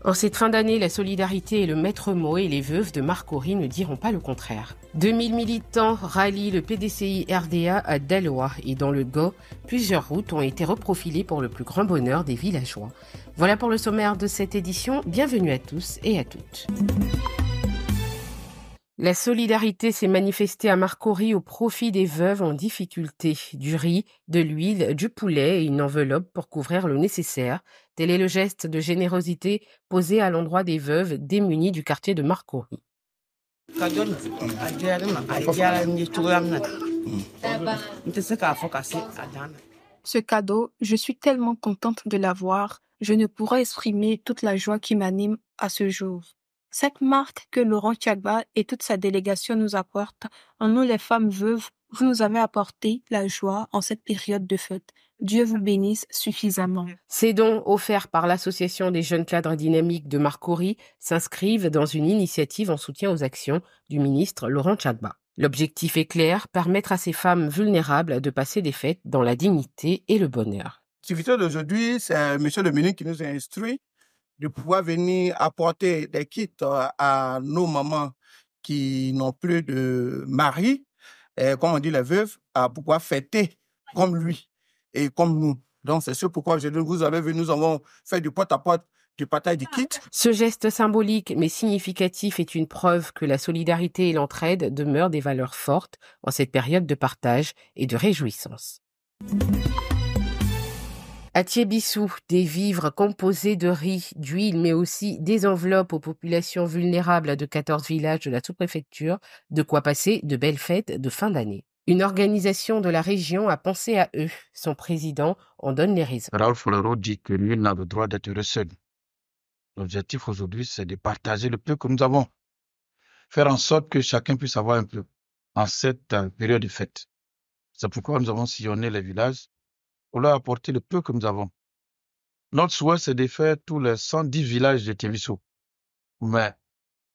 En cette fin d'année, la solidarité est le maître mot et les veuves de Marcory ne diront pas le contraire. 2000 militants rallient le PDCI RDA à Daloa et dans le Go, plusieurs routes ont été reprofilées pour le plus grand bonheur des villageois. Voilà pour le sommaire de cette édition. Bienvenue à tous et à toutes. La solidarité s'est manifestée à Marcory au profit des veuves en difficulté. Du riz, de l'huile, du poulet et une enveloppe pour couvrir le nécessaire. Tel est le geste de générosité posé à l'endroit des veuves démunies du quartier de Marcory. Ce cadeau, je suis tellement contente de l'avoir, je ne pourrais exprimer toute la joie qui m'anime à ce jour. Cette marque que Laurent Tchagba et toute sa délégation nous apportent, en nous les femmes veuves, vous nous avez apporté la joie en cette période de fête. Dieu vous bénisse suffisamment. Ces dons offerts par l'Association des jeunes cadres dynamiques de Marcory s'inscrivent dans une initiative en soutien aux actions du ministre Laurent Tchagba. L'objectif est clair, permettre à ces femmes vulnérables de passer des fêtes dans la dignité et le bonheur. L'activité d'aujourd'hui, c'est monsieur le ministre qui nous a instruit de pouvoir venir apporter des kits à nos mamans qui n'ont plus de mari, comme on dit les veuves, à pouvoir fêter comme lui et comme nous. Donc c'est sûr pourquoi aujourd'hui vous avez vu, nous avons fait du porte-à-porte, du partage des kits. Ce geste symbolique mais significatif est une preuve que la solidarité et l'entraide demeurent des valeurs fortes en cette période de partage et de réjouissance. À Thiébissou, des vivres composés de riz, d'huile, mais aussi des enveloppes aux populations vulnérables de 14 villages de la sous-préfecture, de quoi passer de belles fêtes de fin d'année. Une organisation de la région a pensé à eux. Son président en donne les raisons. Raoul Folero dit que nul n'a le droit d'être heureux seul. L'objectif aujourd'hui, c'est de partager le peu que nous avons. Faire en sorte que chacun puisse avoir un peu en cette période de fête. C'est pourquoi nous avons sillonné les villages pour leur apporter le peu que nous avons. Notre souhait, c'est de faire tous les 110 villages de Thiébissou. Mais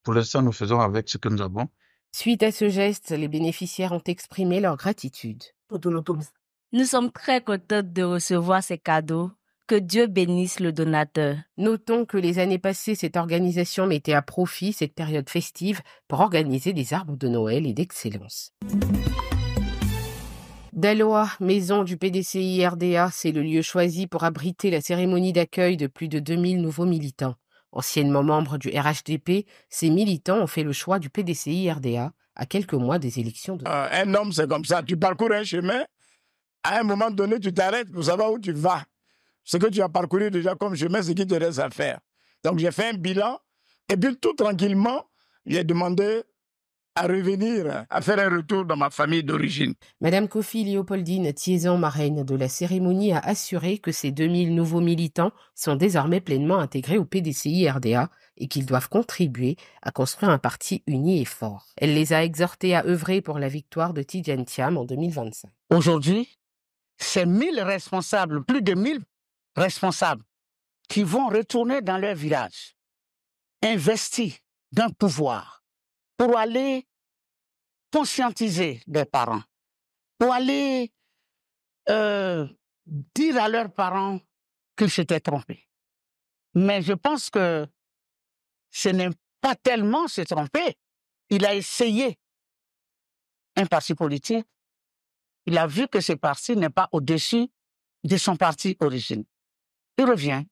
pour l'instant, nous faisons avec ce que nous avons. Suite à ce geste, les bénéficiaires ont exprimé leur gratitude. Nous sommes très contents de recevoir ces cadeaux. Que Dieu bénisse le donateur. Notons que les années passées, cette organisation mettait à profit cette période festive pour organiser des arbres de Noël et d'excellence. Daloa, maison du PDCI RDA, c'est le lieu choisi pour abriter la cérémonie d'accueil de plus de 2000 nouveaux militants. Anciennement membres du RHDP, ces militants ont fait le choix du PDCI RDA à quelques mois des élections. Un homme, c'est comme ça. Tu parcours un chemin, à un moment donné, tu t'arrêtes pour savoir où tu vas. Ce que tu as parcouru déjà comme chemin, c'est ce qui te reste à faire. Donc, j'ai fait un bilan et puis tout tranquillement, j'ai demandé à revenir, à faire un retour dans ma famille d'origine. Madame Kofi Léopoldine Thiézan, marraine de la cérémonie, a assuré que ces 2000 nouveaux militants sont désormais pleinement intégrés au PDCI RDA et qu'ils doivent contribuer à construire un parti uni et fort. Elle les a exhortés à œuvrer pour la victoire de Tidjane Thiam en 2025. Aujourd'hui, c'est 1000 responsables, plus de 1000 responsables qui vont retourner dans leur village, investis d'un pouvoir, pour aller conscientiser les parents, pour aller dire à leurs parents qu'ils s'étaient trompés. Mais je pense que ce n'est pas tellement se tromper. Il a essayé un parti politique. Il a vu que ce parti n'est pas au-dessus de son parti d'origine. Il revient.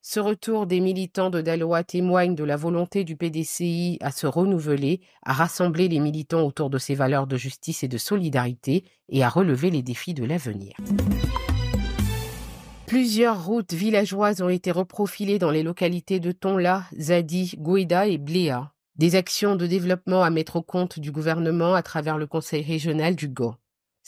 Ce retour des militants de Daloa témoigne de la volonté du PDCI à se renouveler, à rassembler les militants autour de ses valeurs de justice et de solidarité et à relever les défis de l'avenir. Plusieurs routes villageoises ont été reprofilées dans les localités de Tonla, Zadi, Goueda et Bléa. Des actions de développement à mettre au compte du gouvernement à travers le conseil régional du Go.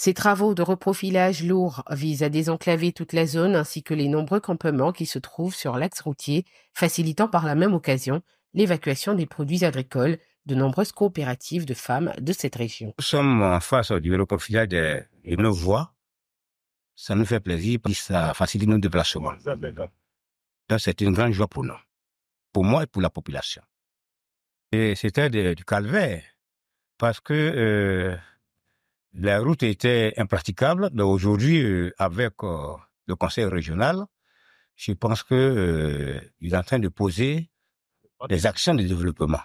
Ces travaux de reprofilage lourds visent à désenclaver toute la zone ainsi que les nombreux campements qui se trouvent sur l'axe routier, facilitant par la même occasion l'évacuation des produits agricoles de nombreuses coopératives de femmes de cette région. Nous sommes en face du reprofilage de nos voies. Ça nous fait plaisir parce que ça facilite nos déplacements. Donc c'est une grande joie pour nous, pour moi et pour la population. Et c'était du calvaire parce que la route était impraticable, mais aujourd'hui, avec le conseil régional, je pense qu'il est en train de poser des actions de développement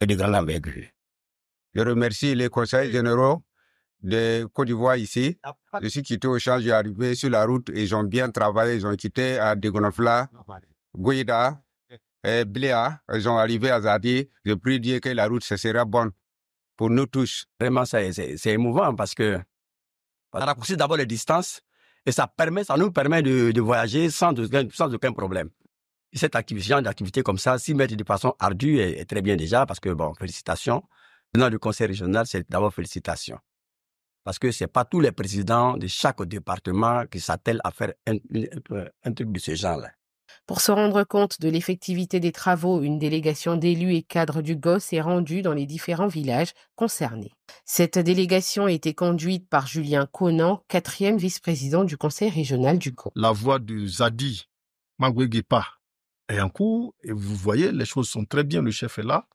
et de grande envergure. Je remercie les conseils généraux de Côte d'Ivoire ici. Je suis quitté au champ, j'ai arrivé sur la route et ils ont bien travaillé. Ils ont quitté à Degonofla, Goïda, Bléa. Ils ont arrivé à Zadi. Je prie Dieu que la route ce sera bonne pour nous tous. Vraiment, c'est émouvant parce que ça raccourcit d'abord les distances et ça nous permet de voyager sans aucun problème. Et cette genre d'activité comme ça, s'y mettre de façon ardue est très bien déjà parce que, bon, félicitations. Dans le conseil régional, c'est d'abord félicitations. Parce que c'est pas tous les présidents de chaque département qui s'attellent à faire un truc de ce genre-là. Pour se rendre compte de l'effectivité des travaux, une délégation d'élus et cadres du GO s'est rendue dans les différents villages concernés. Cette délégation a été conduite par Julien Conan, 4e vice-président du conseil régional du GO. La voix de Zadi Magwegepa est en cours et vous voyez, les choses sont très bien, le chef est là.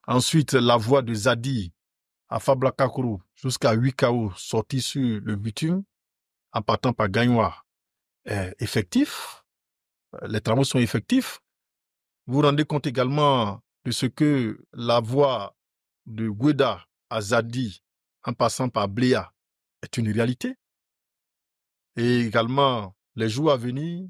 Ensuite, la voie de Zadi à Fabla-Kakuru jusqu'à Wikao, sortie sur le bitume, en partant par Gagnoa, est effectif. Les travaux sont effectifs. Vous vous rendez compte également de ce que la voie de Goïda à Zadi, en passant par Bléa, est une réalité. Et également, les jours à venir,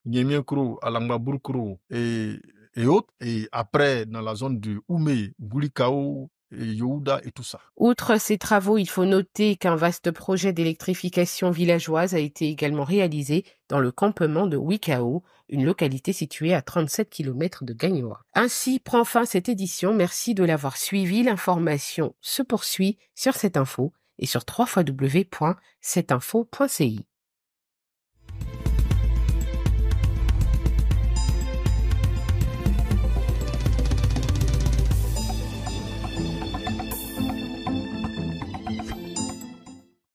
Niemiekro, Alangmabourkro et autres. Et après, dans la zone de Oumé, Goulikao, et Yehuda et tout ça. Outre ces travaux, il faut noter qu'un vaste projet d'électrification villageoise a été également réalisé dans le campement de Wikao, une localité située à 37 km de Gagnoa. Ainsi prend fin cette édition. Merci de l'avoir suivi. L'information se poursuit sur cette info et sur www.cetinfo.ci.